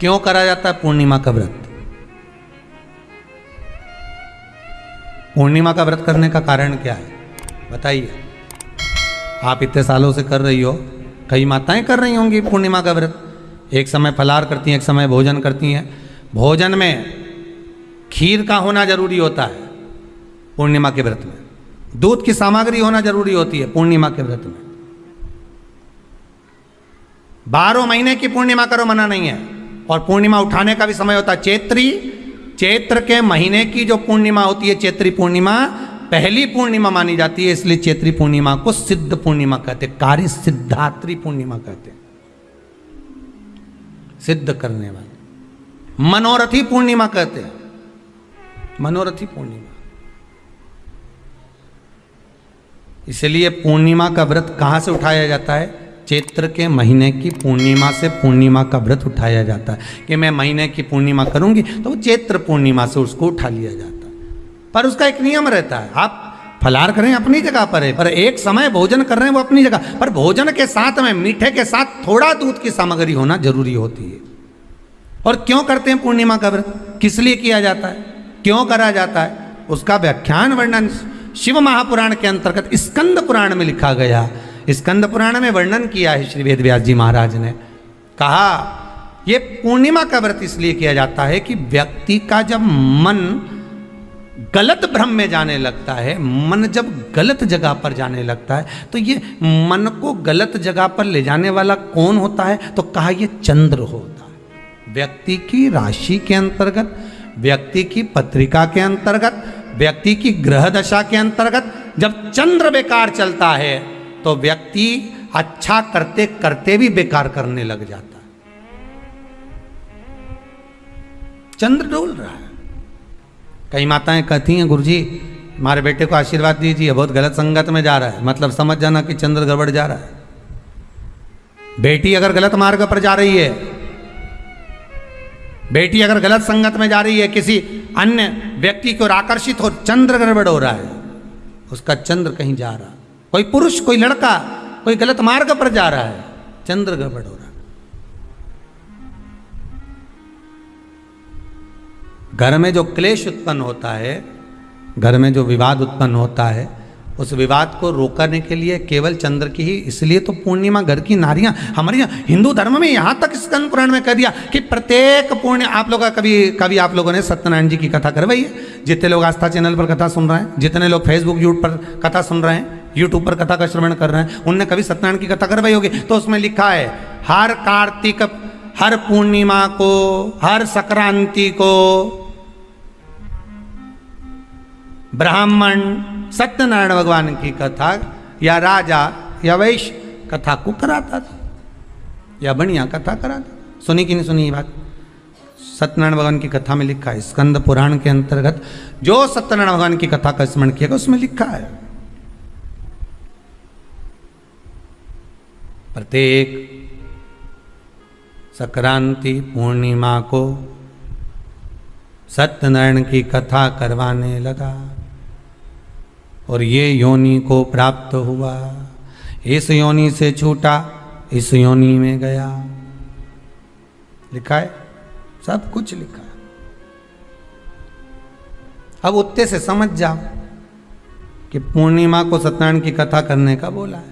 क्यों करा जाता है पूर्णिमा का व्रत? पूर्णिमा का व्रत करने का कारण क्या है बताइए? आप इतने सालों से कर रही हो, कई माताएं कर रही होंगी पूर्णिमा का व्रत। एक समय फलाहार करती हैं, एक समय भोजन करती हैं। भोजन में खीर का होना जरूरी होता है पूर्णिमा के व्रत में। दूध की सामग्री होना जरूरी होती है पूर्णिमा के व्रत में। 12 महीने की पूर्णिमा करो मना नहीं है। और पूर्णिमा उठाने का भी समय होता है चैत्री। चैत्र के महीने की जो पूर्णिमा होती है, चैत्री पूर्णिमा पहली पूर्णिमा मानी जाती है, इसलिए चैत्री पूर्णिमा को सिद्ध पूर्णिमा कहते हैं, कार्य सिद्धात्री पूर्णिमा कहते हैं, सिद्ध करने वाले। मनोरथी पूर्णिमा कहते हैं, मनोरथी पूर्णिमा। इसलिए पूर्णिमा का व्रत कहां से उठाया जाता है? चैत्र के महीने की पूर्णिमा से पूर्णिमा का व्रत उठाया जाता है कि मैं महीने की पूर्णिमा करूंगी तो वो चैत्र पूर्णिमा से उसको उठा लिया जाता है। पर उसका एक नियम रहता है, आप फलाहार करें अपनी जगह पर है, पर एक समय भोजन कर रहे हैं वो अपनी जगह पर। भोजन के साथ में मीठे के साथ थोड़ा दूध की सामग्री होना जरूरी होती है। और क्यों करते हैं पूर्णिमा का व्रत? किस लिए किया जाता है, क्यों करा जाता है? उसका व्याख्यान वर्णन शिव महापुराण के अंतर्गत स्कंद पुराण में लिखा गया। स्कंद पुराण में वर्णन किया है श्री वेद व्यास जी महाराज ने। कहा ये पूर्णिमा का व्रत इसलिए किया जाता है कि व्यक्ति का जब मन गलत भ्रम में जाने लगता है, मन जब गलत जगह पर जाने लगता है, तो ये मन को गलत जगह पर ले जाने वाला कौन होता है? तो कहा ये चंद्र होता है। व्यक्ति की राशि के अंतर्गत, व्यक्ति की पत्रिका के अंतर्गत, व्यक्ति की ग्रह दशा के अंतर्गत जब चंद्र बेकार चलता है तो व्यक्ति अच्छा करते करते भी बेकार करने लग जाता है। चंद्र डोल रहा है। कई माताएं कहती हैं गुरुजी हमारे बेटे को आशीर्वाद दीजिए, बहुत गलत संगत में जा रहा है। मतलब समझ जाना कि चंद्र गड़बड़ जा रहा है। बेटी अगर गलत मार्ग पर जा रही है, बेटी अगर गलत संगत में जा रही है, किसी अन्य व्यक्ति की ओर आकर्षित हो, चंद्र गड़बड़ हो रहा है, उसका चंद्र कहीं जा रहा है। कोई पुरुष, कोई लड़का कोई गलत मार्ग पर जा रहा है, चंद्र गड़बड़ हो रहा है। घर में जो क्लेश उत्पन्न होता है, घर में जो विवाद उत्पन्न होता है, उस विवाद को रोकने के लिए केवल चंद्र की ही, इसलिए तो पूर्णिमा घर की नारियां हमारे यहाँ हिंदू धर्म में यहाँ तक स्कंद पुराण में कह दिया कि प्रत्येक पूर्ण आप लोग का कभी आप लोगों ने सत्यनारायण जी की कथा करवाई है? जितने लोग आस्था चैनल पर कथा सुन रहे हैं, जितने लोग फेसबुक यूट्यूब पर कथा सुन रहे हैं, यूट्यूब पर कथा का श्रवण कर रहे हैं, उनने कभी सत्यनारायण की कथा करवाई होगी। तो उसमें लिखा है हर कार्तिक, हर पूर्णिमा को, हर संक्रांति को ब्राह्मण सत्यनारायण भगवान की कथा या राजा या वैश्य कथा को कराता था या बढ़िया कथा कराता। सुनी कि नहीं सुनी ये बात? सत्यनारायण भगवान की कथा में लिखा है, स्कंद पुराण के अंतर्गत जो सत्यनारायण भगवान की कथा का स्मरण किया उसमें लिखा है प्रत्येक संक्रांति पूर्णिमा को सत्यनारायण की कथा करवाने लगा और ये योनि को प्राप्त हुआ, इस योनि से छूटा, इस योनि में गया। लिखा है, सब कुछ लिखा है। अब उत्ते से समझ जाओ कि पूर्णिमा को सत्यनारायण की कथा करने का बोला है।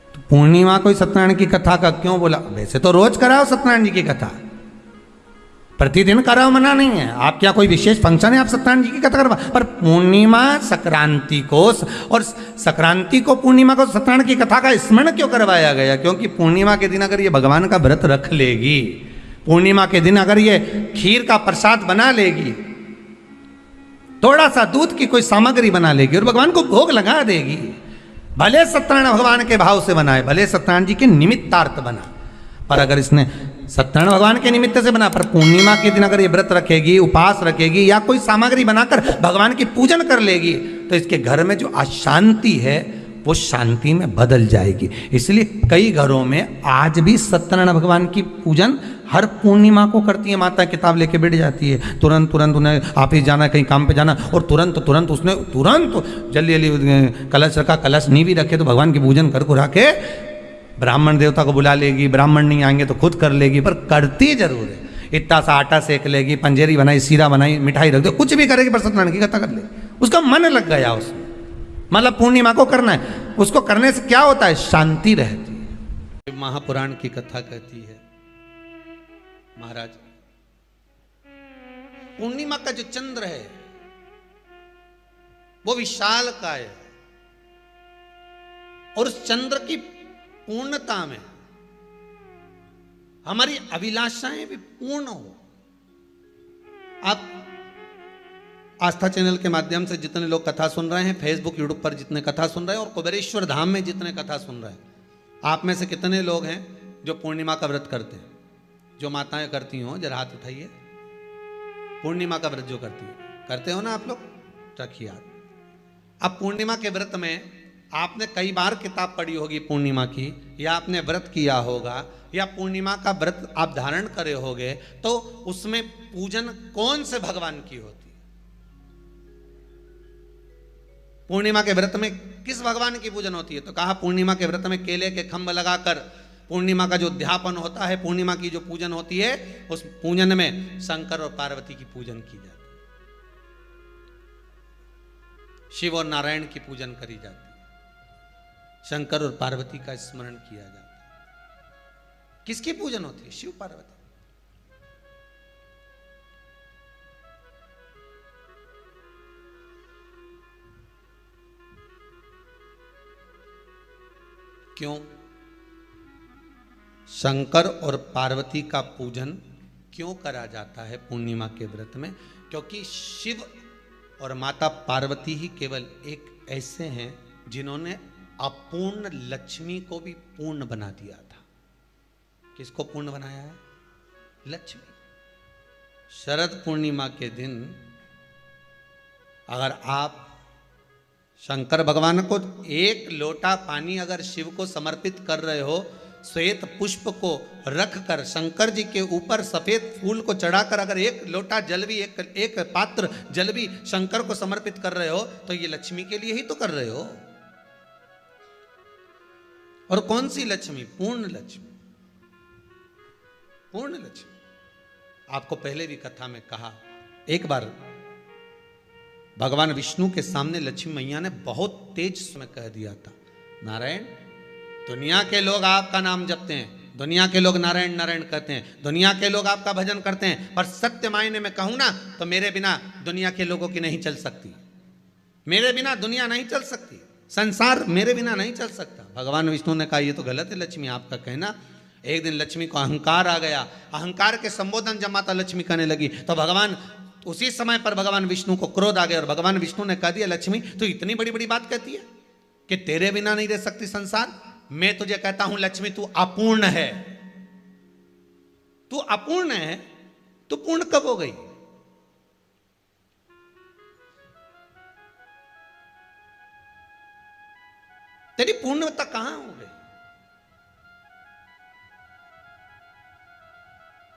तो पूर्णिमा को सत्यनारायण की कथा का क्यों बोला? वैसे तो रोज कराओ सत्यनारायण जी की कथा, प्रतिदिन कराओ, मना नहीं है। आप क्या कोई विशेष फंक्शन है आप सत्यनारायण जी की कथा करवा? पर पूर्णिमा संक्रांति को और संक्रांति को पूर्णिमा को सत्यनारायण की कथा का स्मरण क्यों करवाया गया? क्योंकि पूर्णिमा के दिन अगर ये भगवान का व्रत रख लेगी, पूर्णिमा के दिन अगर ये खीर का प्रसाद बना लेगी, थोड़ा सा दूध की कोई सामग्री बना लेगी और भगवान को भोग लगा देगी, भले सत्यनारायण भगवान के भाव से बनाए, भले सत्यनारायण जी के निमित्तार्थ बना, पर अगर इसने सत्यनारायण भगवान के निमित्त से बना, पर पूर्णिमा के दिन अगर ये व्रत रखेगी, उपास रखेगी या कोई सामग्री बनाकर भगवान की पूजन कर लेगी, तो इसके घर में जो अशांति है वो शांति में बदल जाएगी। इसलिए कई घरों में आज भी सत्यनारायण भगवान की पूजन हर पूर्णिमा को करती है। माता किताब लेके बैठ जाती है, तुरंत तुरंत उन्हें ऑफिस जाना, कहीं काम पे जाना, और तुरंत उसने तुरंत जल्दी जल्दी कलश रखा, कलश नहीं भी रखे तो भगवान की पूजन कर को रखे ब्राह्मण देवता को बुला लेगी, ब्राह्मण नहीं आएंगे तो खुद कर लेगी, पर करती जरूर है। इतना सा आटा सेक लेगी, पंजेरी बनाई, सीरा बनाई, मिठाई रख दो, कुछ भी करेगी पर सत्यनारायण की कथा कर लेगी। उसका मन लग गया उसमें, मतलब पूर्णिमा को करना है। उसको करने से क्या होता है? शांति रहती है। महापुराण की कथा कहती है, महाराज पूर्णिमा का जो चंद्र है वो विशाल काय है, और उस चंद्र की पूर्णता में हमारी अभिलाषाएं भी पूर्ण हो। आप आस्था चैनल के माध्यम से जितने लोग कथा सुन रहे हैं, फेसबुक यूट्यूब पर जितने कथा सुन रहे हैं, और कुबेरेश्वर धाम में जितने कथा सुन रहे हैं, आप में से कितने लोग हैं जो पूर्णिमा का व्रत करते हैं? जो माताएं करती हो जरा हाथ उठाइए। पूर्णिमा का व्रत जो करती है, करते हो ना आप लोग? रखिए हाथ। अब पूर्णिमा के व्रत में आपने कई बार किताब पढ़ी होगी पूर्णिमा की, या आपने व्रत किया होगा, या पूर्णिमा का व्रत आप धारण करे होगे, तो उसमें पूजन कौन से भगवान की होती है? पूर्णिमा के व्रत में किस भगवान की पूजन होती है? तो कहा पूर्णिमा के व्रत में केले के खंभ लगाकर पूर्णिमा का जो अध्यापन होता है, पूर्णिमा की जो पूजन होती है, उस पूजन में शंकर और पार्वती की पूजन की जाती है, शिव और नारायण की पूजन करी जाती है, शंकर और पार्वती का स्मरण किया जाता है। किसकी पूजन होती है? शिव पार्वती। क्यों शंकर और पार्वती का पूजन क्यों करा जाता है पूर्णिमा के व्रत में? क्योंकि शिव और माता पार्वती ही केवल एक ऐसे हैं जिन्होंने अपूर्ण लक्ष्मी को भी पूर्ण बना दिया था। किसको पूर्ण बनाया है? लक्ष्मी। शरद पूर्णिमा के दिन अगर आप शंकर भगवान को एक लोटा पानी अगर शिव को समर्पित कर रहे हो, श्वेत पुष्प को रख कर शंकर जी के ऊपर सफेद फूल को चढ़ाकर अगर एक लोटा जल भी, एक पात्र जल भी शंकर को समर्पित कर रहे हो, तो ये लक्ष्मी के लिए ही तो कर रहे हो। और कौन सी लक्ष्मी? पूर्ण लक्ष्मी। पूर्ण लक्ष्मी। आपको पहले भी कथा में कहा, एक बार भगवान विष्णु के सामने लक्ष्मी मैया ने बहुत तेज में कह दिया था, नारायण, दुनिया के लोग आपका नाम जपते हैं, दुनिया के लोग नारायण नारायण कहते हैं, दुनिया के लोग आपका भजन करते हैं, पर सत्य मायने में कहूं ना तो मेरे बिना दुनिया के लोगों की नहीं चल सकती, मेरे बिना दुनिया नहीं चल सकती, संसार मेरे बिना नहीं चल सकता। भगवान विष्णु ने कहा ये तो गलत है लक्ष्मी आपका कहना। एक दिन लक्ष्मी को अहंकार आ गया, अहंकार के संबोधन जब माता लक्ष्मी करने लगी तो भगवान, उसी समय पर भगवान विष्णु को क्रोध आ गया, और भगवान विष्णु ने कह दिया, लक्ष्मी तू इतनी बड़ी बड़ी बात कहती है कि तेरे बिना नहीं रह सकती संसार। मैं तुझे कहता हूं लक्ष्मी, तू अपूर्ण है, तू अपूर्ण है, तू पूर्ण कब हो गई? तेरी पूर्णता कहां हो गई?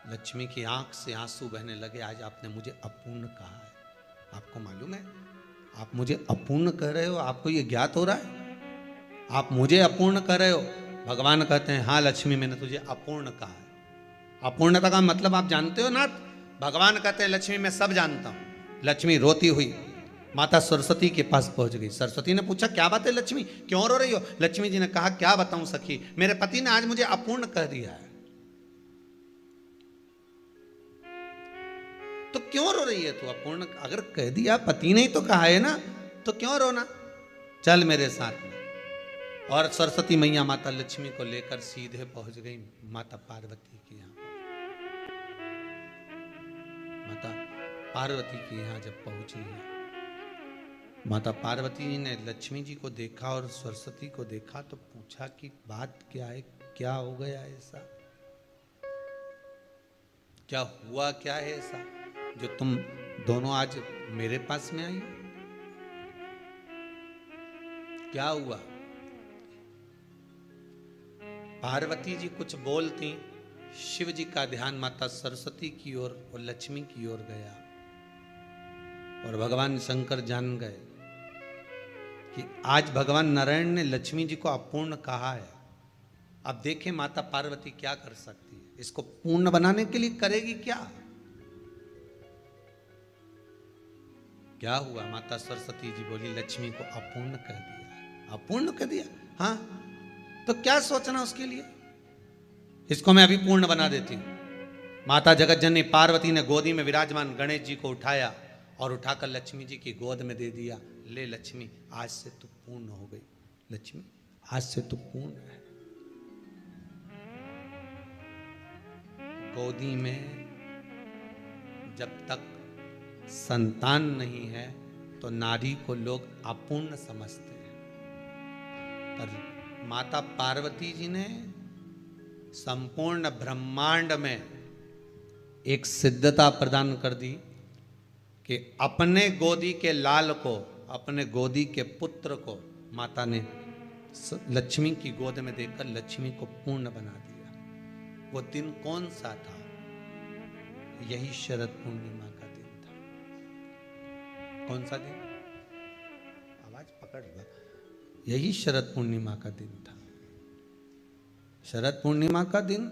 लक्ष्मी की आंख से आंसू बहने लगे। आज आपने मुझे अपूर्ण कहा है, आपको मालूम है आप मुझे अपूर्ण कह रहे हो? आपको ये ज्ञात हो रहा है आप मुझे अपूर्ण कह रहे हो? भगवान कहते हैं हाँ लक्ष्मी, मैंने तुझे अपूर्ण कहा है। अपूर्णता का मतलब आप जानते हो ना? भगवान कहते हैं लक्ष्मी मैं सब जानता हूं। लक्ष्मी रोती हुई माता सरस्वती के पास पहुंच गई। सरस्वती ने पूछा क्या बात है लक्ष्मी, क्यों रो रही हो? लक्ष्मी जी ने कहा क्या बताऊं सखी, मेरे पति ने आज मुझे अपूर्ण कह दिया है। तो क्यों रो रही है तू? अपूर्ण अगर कह दिया, पति ने ही तो कहा है ना, तो क्यों रोना? चल मेरे साथ में। और सरस्वती मैया माता लक्ष्मी को लेकर सीधे पहुंच गई माता पार्वती के यहाँ। माता पार्वती के यहाँ जब पहुंची है, माता पार्वती जी ने लक्ष्मी जी को देखा और सरस्वती को देखा तो पूछा कि बात क्या है, क्या हो गया ऐसा, क्या हुआ, क्या है ऐसा जो तुम दोनों आज मेरे पास में आई? क्या हुआ? पार्वती जी कुछ बोलती, शिव जी का ध्यान माता सरस्वती की ओर और लक्ष्मी की ओर गया, और भगवान शंकर जान गए कि आज भगवान नारायण ने लक्ष्मी जी को अपूर्ण कहा है। अब देखें माता पार्वती क्या कर सकती है, इसको पूर्ण बनाने के लिए करेगी क्या? क्या हुआ? माता सरस्वती जी बोली लक्ष्मी को अपूर्ण कर दिया। अपूर्ण कर दिया? हाँ, तो क्या सोचना उसके लिए, इसको मैं अभी पूर्ण बना देती हूं। माता जगत जननी पार्वती ने गोदी में विराजमान गणेश जी को उठाया और उठाकर लक्ष्मी जी की गोद में दे दिया। ले लक्ष्मी, आज से तू पूर्ण हो गई। लक्ष्मी, आज से तू पूर्ण है। गोदी में जब तक संतान नहीं है तो नारी को लोग अपूर्ण समझते हैं, पर माता पार्वती जी ने संपूर्ण ब्रह्मांड में एक सिद्धता प्रदान कर दी कि अपने गोदी के लाल को, अपने गोदी के पुत्र को माता ने लक्ष्मी की गोद में देकर लक्ष्मी को पूर्ण बना दिया। वो दिन कौन सा था? यही शरद पूर्णिमा का दिन था। कौन सा दिन? आवाज पकड़ लो। यही शरद पूर्णिमा का दिन था। शरद पूर्णिमा का दिन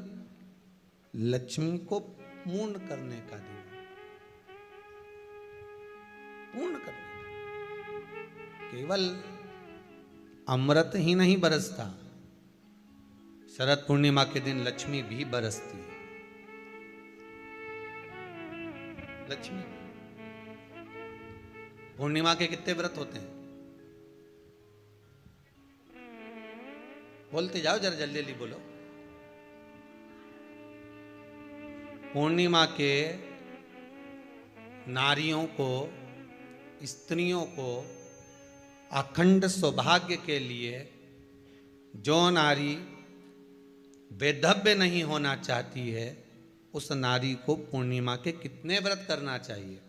लक्ष्मी को पूर्ण करने का दिन, पूर्ण करने का। केवल अमृत ही नहीं बरसता, शरद पूर्णिमा के दिन लक्ष्मी भी बरसती है। लक्ष्मी, पूर्णिमा के कितने व्रत होते हैं? बोलते जाओ, जरा जल्दी जल्दी बोलो। पूर्णिमा के नारियों को, स्त्रियों को अखंड सौभाग्य के लिए, जो नारी वैधव्य नहीं होना चाहती है उस नारी को पूर्णिमा के कितने व्रत करना चाहिए?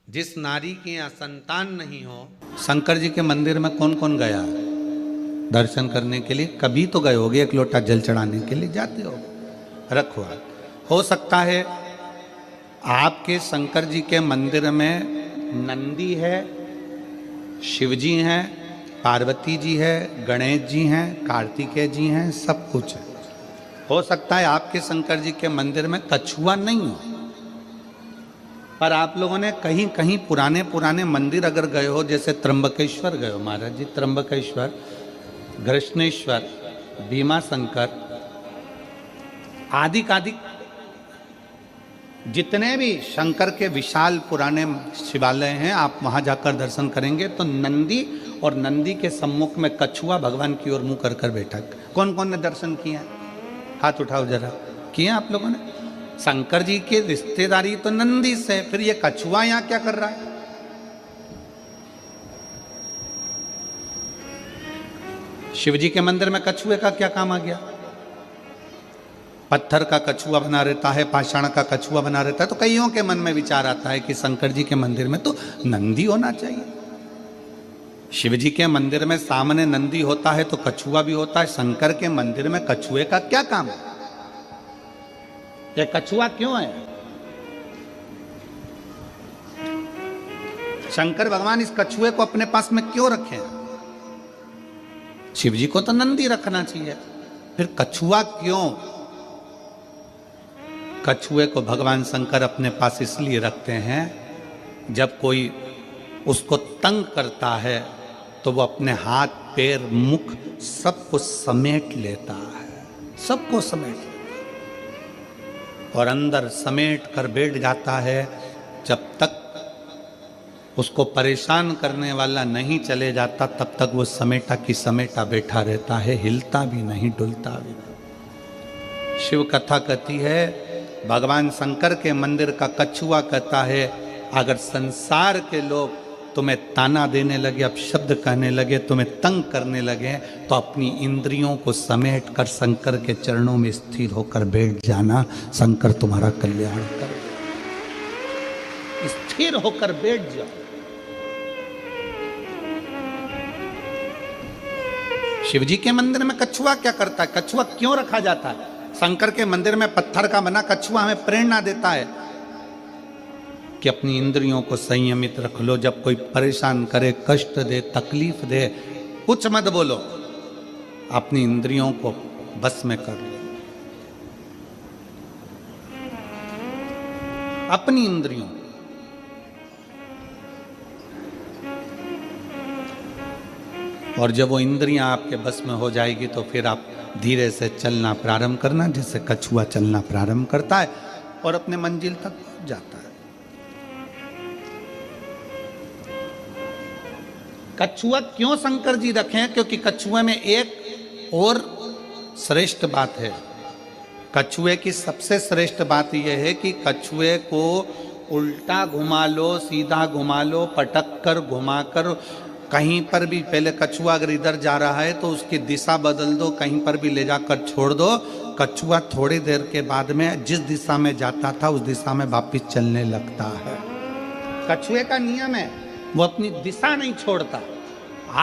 जिस नारी के यहाँ संतान नहीं हो, शंकर जी के मंदिर में कौन कौन गया दर्शन करने के लिए? कभी तो गए होगे, एक लोटा जल चढ़ाने के लिए जाते हो। रखो, हो सकता है आपके शंकर जी के मंदिर में नंदी है, शिव जी हैं, पार्वती जी है, गणेश जी हैं, कार्तिकेय जी हैं, सब कुछ है। हो सकता है आपके शंकर जी के मंदिर में कछुआ नहीं हो, पर आप लोगों ने कहीं कहीं पुराने पुराने मंदिर अगर गए हो, जैसे त्र्यंबकेश्वर गए हो महाराज जी, त्र्यंबकेश्वर, घृष्णेश्वर, भीमा शंकर, आदि जितने भी शंकर के विशाल पुराने शिवालय हैं, आप वहां जाकर दर्शन करेंगे तो नंदी और नंदी के सम्मुख में कछुआ भगवान की ओर मुंह कर कर बैठा। कौन कौन ने दर्शन किया? हाथ उठाओ जरा। किए आप लोगों ने? शंकर जी की रिश्तेदारी तो नंदी से, फिर ये कछुआ यहां क्या कर रहा है? शिव जी के मंदिर में कछुए का क्या काम आ गया? पत्थर का कछुआ बना रहता है, पाषाण का कछुआ बना रहता है, तो कईयों के मन में विचार आता है कि शंकर जी के मंदिर में तो नंदी होना चाहिए। शिव जी के मंदिर में सामने नंदी होता है तो कछुआ भी होता है, शंकर के मंदिर में कछुए का क्या काम है? ये कछुआ क्यों है? शंकर भगवान इस कछुए को अपने पास में क्यों रखे? शिव जी को तो नंदी रखना चाहिए, फिर कछुआ क्यों? कछुए को भगवान शंकर अपने पास इसलिए रखते हैं, जब कोई उसको तंग करता है तो वो अपने हाथ, पैर, मुख सबको समेट लेता है, सबको समेट लेता है और अंदर समेट कर बैठ जाता है। जब तक उसको परेशान करने वाला नहीं चले जाता तब तक वो समेटा की समेटा बैठा रहता है, हिलता भी नहीं, डुलता भी नहीं। शिव कथा कहती है, भगवान शंकर के मंदिर का कछुआ कहता है, अगर संसार के लोग तुम्हें ताना देने लगे, अब शब्द कहने लगे, तुम्हें तंग करने लगे, तो अपनी इंद्रियों को समेट कर शंकर के चरणों में स्थिर होकर बैठ जाना, शंकर तुम्हारा कल्याण कर। स्थिर होकर बैठ जाओ। शिवजी के मंदिर में कछुआ क्या करता है? कछुआ क्यों रखा जाता है? शंकर के मंदिर में पत्थर का बना कछुआ हमें प्रेरणा देता है कि अपनी इंद्रियों को संयमित रख लो। जब कोई परेशान करे, कष्ट दे, तकलीफ दे, कुछ मत बोलो, अपनी इंद्रियों को बस में कर लो, अपनी इंद्रियों। और जब वो इंद्रियां आपके बस में हो जाएगी तो फिर आप धीरे से चलना प्रारंभ करना, जैसे कछुआ चलना प्रारंभ करता है और अपने मंजिल तक पहुंच जाता है। कछुआ क्यों शंकर जी रखे हैं? क्योंकि कछुए में एक और श्रेष्ठ बात है। कछुए की सबसे श्रेष्ठ बात यह है कि कछुए को उल्टा घुमा लो, सीधा घुमा लो, पटक कर घुमा कर, कहीं पर भी, पहले कछुआ अगर इधर जा रहा है तो उसकी दिशा बदल दो, कहीं पर भी ले जाकर छोड़ दो, कछुआ थोड़ी देर के बाद में जिस दिशा में जाता था उस दिशा में वापिस चलने लगता है। कछुए का नियम है, वो अपनी दिशा नहीं छोड़ता।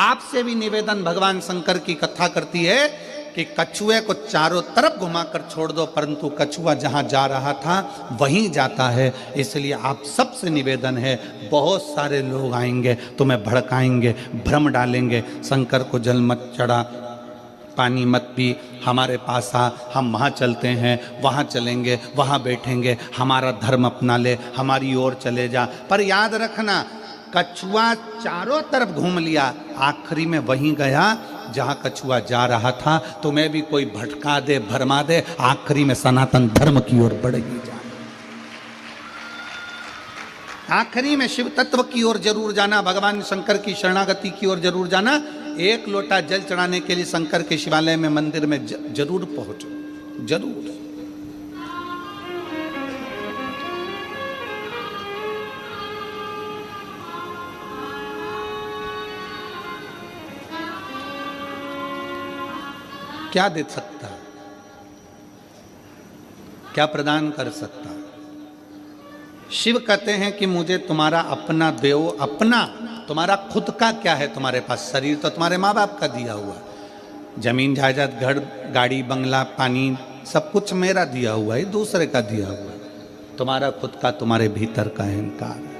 आपसे भी निवेदन भगवान शंकर की कथा करती है कि कछुए को चारों तरफ घुमाकर छोड़ दो, परंतु कछुआ जहां जा रहा था वहीं जाता है। इसलिए आप सबसे निवेदन है, बहुत सारे लोग आएंगे, तुम्हें भड़काएंगे, भ्रम डालेंगे, शंकर को जल मत चढ़ा, पानी मत पी, हमारे पास आ, हम वहाँ चलते हैं, वहाँ चलेंगे, वहाँ बैठेंगे, हमारा धर्म अपना ले, हमारी ओर चले जा। पर याद रखना, कछुआ चारों तरफ घूम लिया, आखिरी में वहीं गया जहाँ कछुआ जा रहा था। तुम्हें भी कोई भटका दे, भरमा दे, आखिरी में सनातन धर्म की ओर बढ़ ही जा, आखिरी में शिव तत्व की ओर जरूर जाना, भगवान शंकर की शरणागति की ओर जरूर जाना। एक लोटा जल चढ़ाने के लिए शंकर के शिवालय में, मंदिर में जरूर पहुंचो, जरूर। क्या दे सकता, क्या प्रदान कर सकता? शिव कहते हैं कि मुझे तुम्हारा अपना दो, अपना, तुम्हारा खुद का क्या है तुम्हारे पास? शरीर तो तुम्हारे माँ बाप का दिया हुआ, जमीन जायदाद, घर, गाड़ी, बंगला, पानी, सब कुछ मेरा दिया हुआ है, दूसरे का दिया हुआ है। तुम्हारा खुद का, तुम्हारे भीतर का अहंकार।